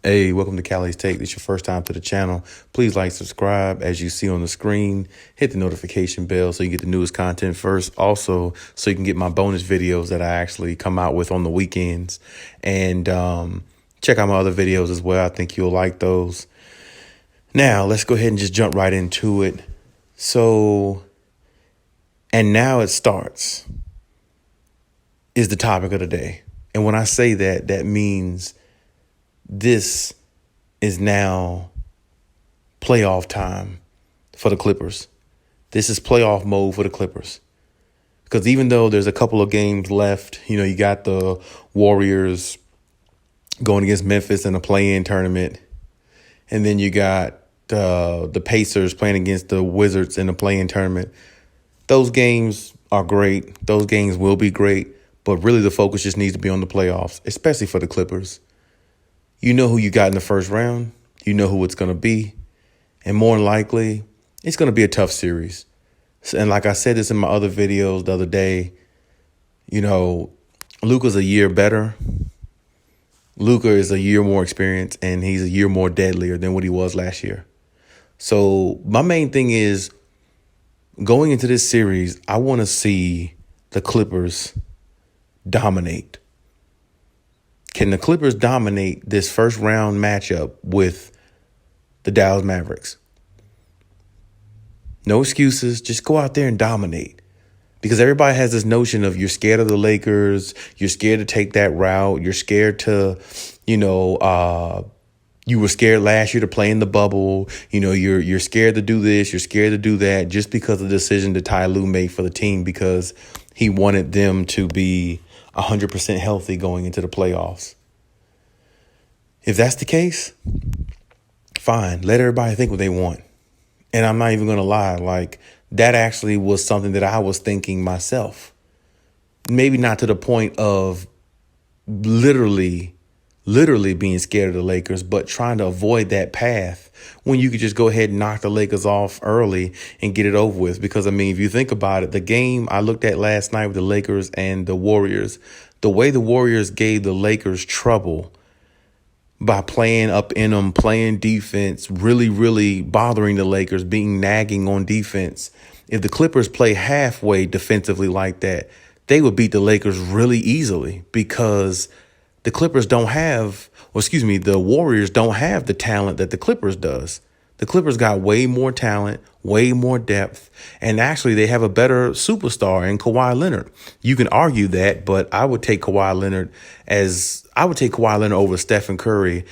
Hey, welcome to Cali's Take. This is your first time to the channel. Please like, subscribe as you see on the screen. Hit the notification bell so you get the newest content first. Also, so you can get my bonus videos that I actually come out with on the weekends. And check out my other videos as well. I think you'll like those. Now, let's go ahead and just jump right into it. And now it starts, is the topic of the day. And when I say that, that means this is now playoff time for the Clippers. This is playoff mode for the Clippers. Because even though there's a couple of games left, you got the Warriors going against Memphis in a play-in tournament. And then you got the Pacers playing against the Wizards in a play-in tournament. Those games are great. Those games will be great. But really the focus just needs to be on the playoffs, especially for the Clippers. You know who you got in the first round. You know who it's going to be. And more than likely, it's going to be a tough series. And like I said this in my other videos the other day, Luka's a year better. Luka is a year more experienced, and he's a year more deadlier than what he was last year. So my main thing is, going into this series, I want to see the Clippers dominate. Can the Clippers dominate this first round matchup with the Dallas Mavericks? No excuses. Just go out there and dominate. Because everybody has this notion of you're scared of the Lakers. You're scared to take that route. You're scared to, you were scared last year to play in the bubble. You're scared to do this. You're scared to do that just because of the decision that Ty Lue made for the team, because he wanted them to be 100% healthy going into the playoffs. If that's the case, fine. Let everybody think what they want. And I'm not even going to lie. That actually was something that I was thinking myself. Maybe not to the point of literally being scared of the Lakers, but trying to avoid that path when you could just go ahead and knock the Lakers off early and get it over with. Because, if you think about it, the game I looked at last night with the Lakers and the Warriors, the way the Warriors gave the Lakers trouble by playing up in them, playing defense, really bothering the Lakers, being nagging on defense. If the Clippers play halfway defensively like that, they would beat the Lakers really easily, because the Warriors don't have the talent that the Clippers does. The Clippers got way more talent, way more depth, and actually they have a better superstar in Kawhi Leonard. You can argue that, but I would take Kawhi Leonard over Stephen Curry,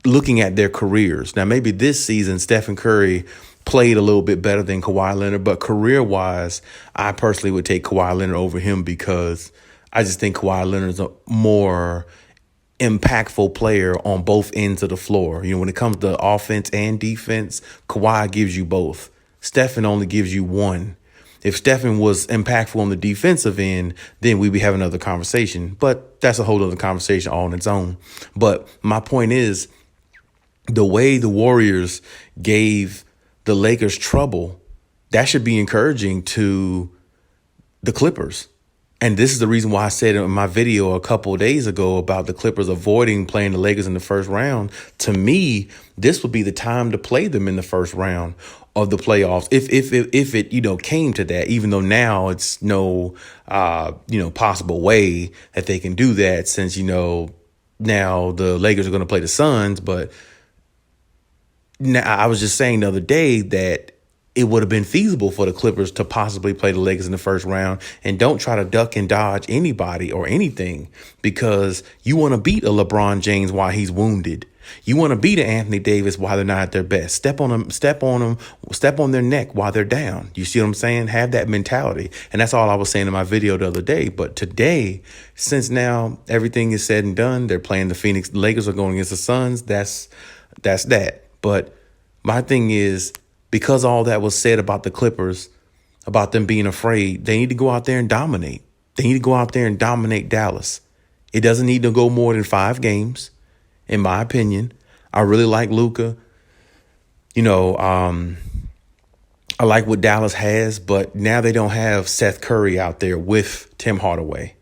looking at their careers. Now, maybe this season Stephen Curry played a little bit better than Kawhi Leonard, but career-wise, I personally would take Kawhi Leonard over him, because I just think Kawhi Leonard is a more impactful player on both ends of the floor. When it comes to offense and defense, Kawhi gives you both. Stephen only gives you one. If Stephen was impactful on the defensive end, then we'd be having another conversation. But that's a whole other conversation all on its own. But my point is, the way the Warriors gave the Lakers trouble, that should be encouraging to the Clippers. And this is the reason why I said in my video a couple of days ago about the Clippers avoiding playing the Lakers in the first round. To me, this would be the time to play them in the first round of the playoffs, if it came to that. Even though now it's no possible way that they can do that, since now the Lakers are going to play the Suns. But now, I was just saying the other day that it would have been feasible for the Clippers to possibly play the Lakers in the first round. And don't try to duck and dodge anybody or anything, because you want to beat a LeBron James while he's wounded. You want to beat an Anthony Davis while they're not at their best. Step on their neck while they're down. You see what I'm saying? Have that mentality. And that's all I was saying in my video the other day. But today, since now everything is said and done, they're playing the Lakers are going against the Suns. That's that. But my thing is, because all that was said about the Clippers, about them being afraid, they need to go out there and dominate. They need to go out there and dominate Dallas. It doesn't need to go more than 5 games, in my opinion. I really like Luka. I like what Dallas has, but now they don't have Seth Curry out there with Tim Hardaway.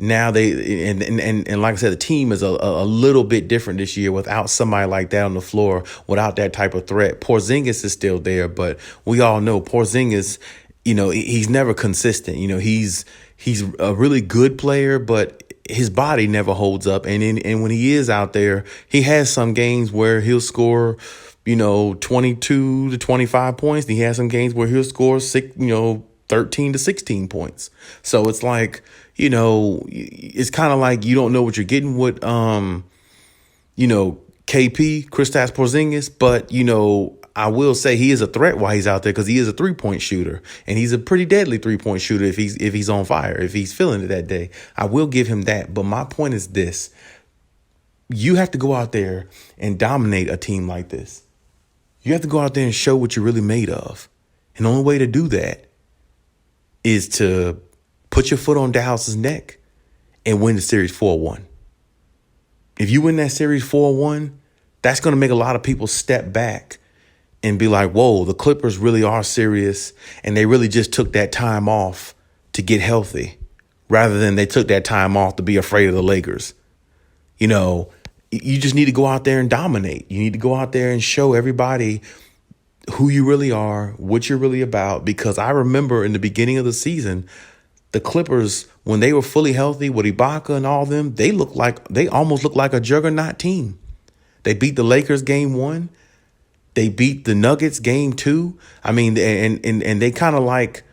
Now and like I said, the team is a little bit different this year without somebody like that on the floor, without that type of threat. Porzingis is still there, but we all know Porzingis, he's never consistent. He's a really good player, but his body never holds up. And when he is out there, he has some games where he'll score, 22 to 25 points. And he has some games where he'll score 13 to 16 points. So it's like, it's kind of like you don't know what you're getting with, KP, Kristaps Porzingis, but, I will say he is a threat while he's out there because he is a 3-point shooter, and he's a pretty deadly 3-point shooter if he's on fire, if he's feeling it that day. I will give him that. But my point is this: you have to go out there and dominate a team like this. You have to go out there and show what you're really made of. And the only way to do that is to put your foot on Dallas's neck and win the series 4-1. If you win that series 4-1, that's going to make a lot of people step back and be like, whoa, the Clippers really are serious, and they really just took that time off to get healthy rather than they took that time off to be afraid of the Lakers. You just need to go out there and dominate. You need to go out there and show everybody who you really are, what you're really about, because I remember in the beginning of the season, the Clippers, when they were fully healthy with Ibaka and all them, they almost looked like a juggernaut team. They beat the Lakers game 1. They beat the Nuggets game 2. I mean, and they kind of like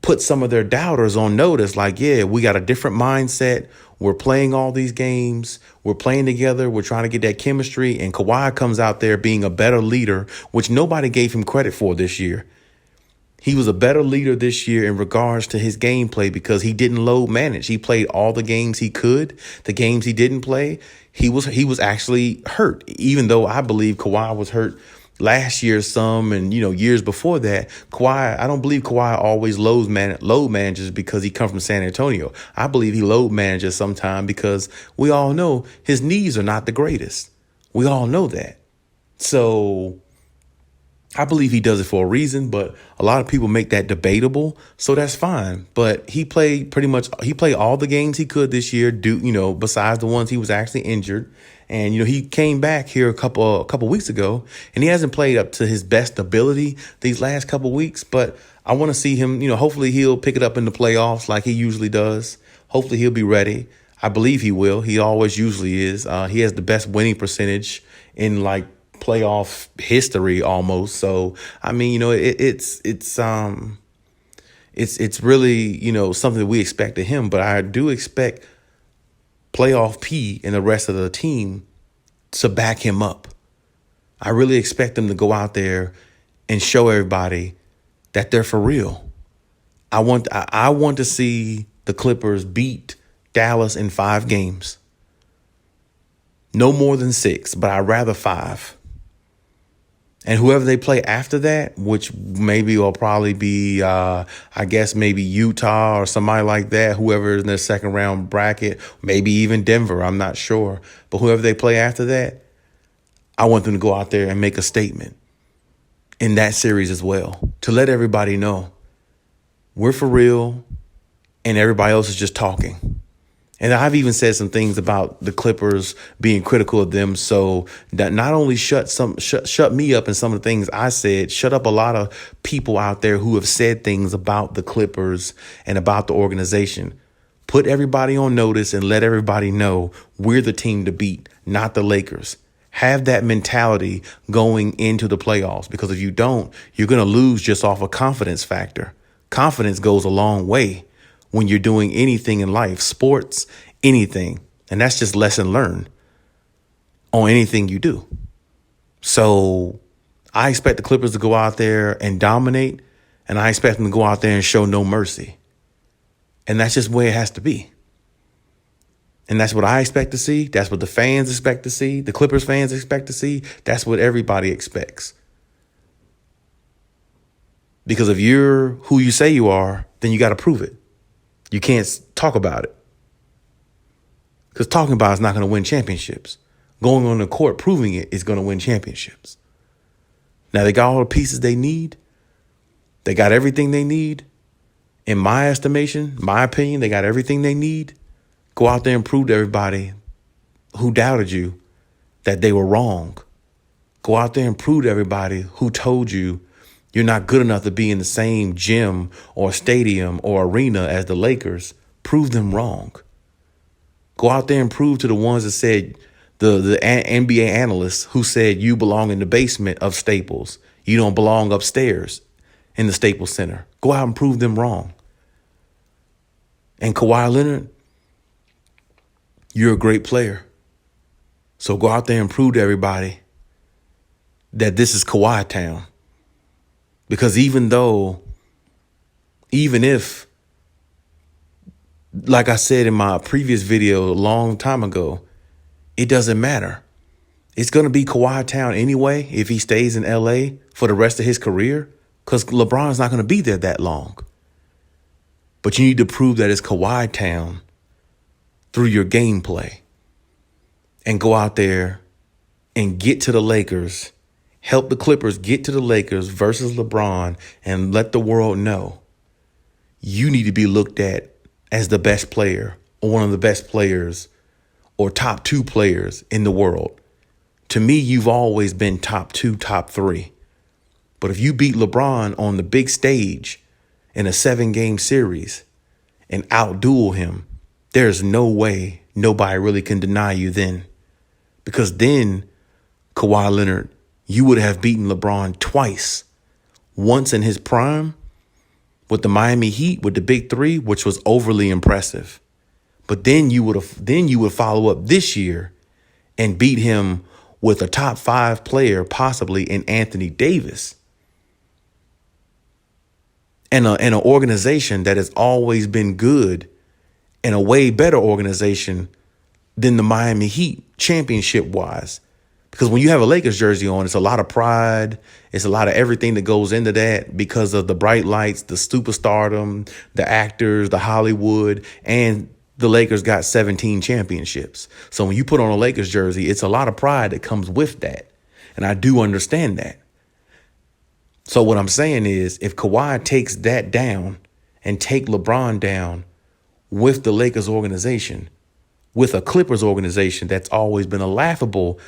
put some of their doubters on notice. Like, yeah, we got a different mindset. We're playing all these games. We're playing together. We're trying to get that chemistry. And Kawhi comes out there being a better leader, which nobody gave him credit for this year. He was a better leader this year in regards to his gameplay because he didn't load manage. He played all the games he could. The games he didn't play, he was actually hurt, even though I believe Kawhi was hurt last year some and, years before that. I don't believe Kawhi always load manages because he comes from San Antonio. I believe he load manages sometime because we all know his knees are not the greatest. We all know that. So I believe he does it for a reason, but a lot of people make that debatable. So that's fine. But he played all the games he could this year, besides the ones he was actually injured. And, he came back here a couple weeks ago, and he hasn't played up to his best ability these last couple weeks. But I want to see him, hopefully he'll pick it up in the playoffs like he usually does. Hopefully he'll be ready. I believe he will. He always usually is. He has the best winning percentage in playoff history almost. So, I mean, it's really, something that we expect of him. But I do expect playoff P and the rest of the team to back him up. I really expect them to go out there and show everybody that they're for real. I want to see the Clippers beat Dallas in 5 games. No more than 6, but I'd rather 5. And whoever they play after that, which maybe will probably be, maybe Utah or somebody like that, whoever is in their second round bracket, maybe even Denver, I'm not sure. But whoever they play after that, I want them to go out there and make a statement in that series as well, to let everybody know we're for real and everybody else is just talking. And I've even said some things about the Clippers being critical of them, so that not only shut me up in some of the things I said, shut up a lot of people out there who have said things about the Clippers and about the organization. Put everybody on notice and let everybody know we're the team to beat, not the Lakers. Have that mentality going into the playoffs, because if you don't, you're going to lose just off a confidence factor. Confidence goes a long way when you're doing anything in life, sports, anything. And that's just lesson learned on anything you do. So I expect the Clippers to go out there and dominate, and I expect them to go out there and show no mercy. And that's just the way it has to be. And that's what I expect to see. That's what the fans expect to see. The Clippers fans expect to see. That's what everybody expects. Because if you're who you say you are, then you got to prove it. You can't talk about it. Because talking about it is not going to win championships. Going on the court, proving it is going to win championships. Now, they got all the pieces they need. They got everything they need. In my estimation, my opinion, they got everything they need Go out there and prove to everybody who doubted you that they were wrong. Go out there and prove to everybody who told you you're not good enough to be in the same gym or stadium or arena as the Lakers. Prove them wrong. Go out there and prove to the ones that said, the NBA analysts who said you belong in the basement of Staples. You don't belong upstairs in the Staples Center. Go out and prove them wrong. And Kawhi Leonard, you're a great player. So go out there and prove to everybody that this is Kawhi town. Because even if, like I said in my previous video a long time ago, it doesn't matter. It's going to be Kawhi town anyway if he stays in LA for the rest of his career, because LeBron's not going to be there that long. But you need to prove that it's Kawhi town through your gameplay and go out there and get to the Lakers, help the Clippers get to the Lakers versus LeBron, and let the world know you need to be looked at as the best player or one of the best players or top 2 players in the world. To me, you've always been top 2, top 3. But if you beat LeBron on the big stage in a 7-game series and outduel him, there's no way nobody really can deny you then. Because then, Kawhi Leonard, you would have beaten LeBron twice. Once in his prime with the Miami Heat with the big 3, which was overly impressive. But then you would follow up this year and beat him with a top 5 player, possibly in Anthony Davis. And an organization that has always been good and a way better organization than the Miami Heat championship-wise. Because when you have a Lakers jersey on, it's a lot of pride. It's a lot of everything that goes into that because of the bright lights, the superstardom, the actors, the Hollywood, and the Lakers got 17 championships. So when you put on a Lakers jersey, it's a lot of pride that comes with that. And I do understand that. So what I'm saying is if Kawhi takes that down and take LeBron down with the Lakers organization, with a Clippers organization that's always been a laughable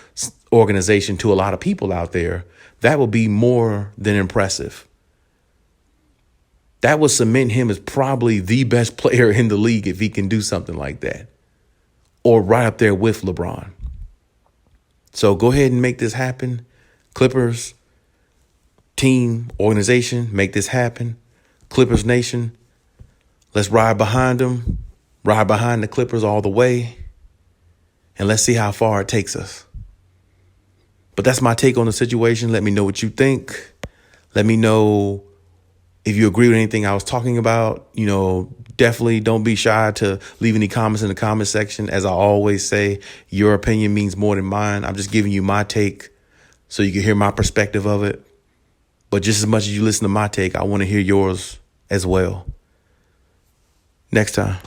organization to a lot of people out there, that will be more than impressive. That would cement him as probably the best player in the league if he can do something like that, or right up there with LeBron. So go ahead and make this happen. Clippers, team, organization, make this happen. Clippers Nation, let's ride behind them. Ride behind the Clippers all the way, and let's see how far it takes us. But that's my take on the situation. Let me know what you think. Let me know if you agree with anything I was talking about. Definitely don't be shy to leave any comments in the comment section. As I always say, your opinion means more than mine. I'm just giving you my take so you can hear my perspective of it. But just as much as you listen to my take, I want to hear yours as well. Next time.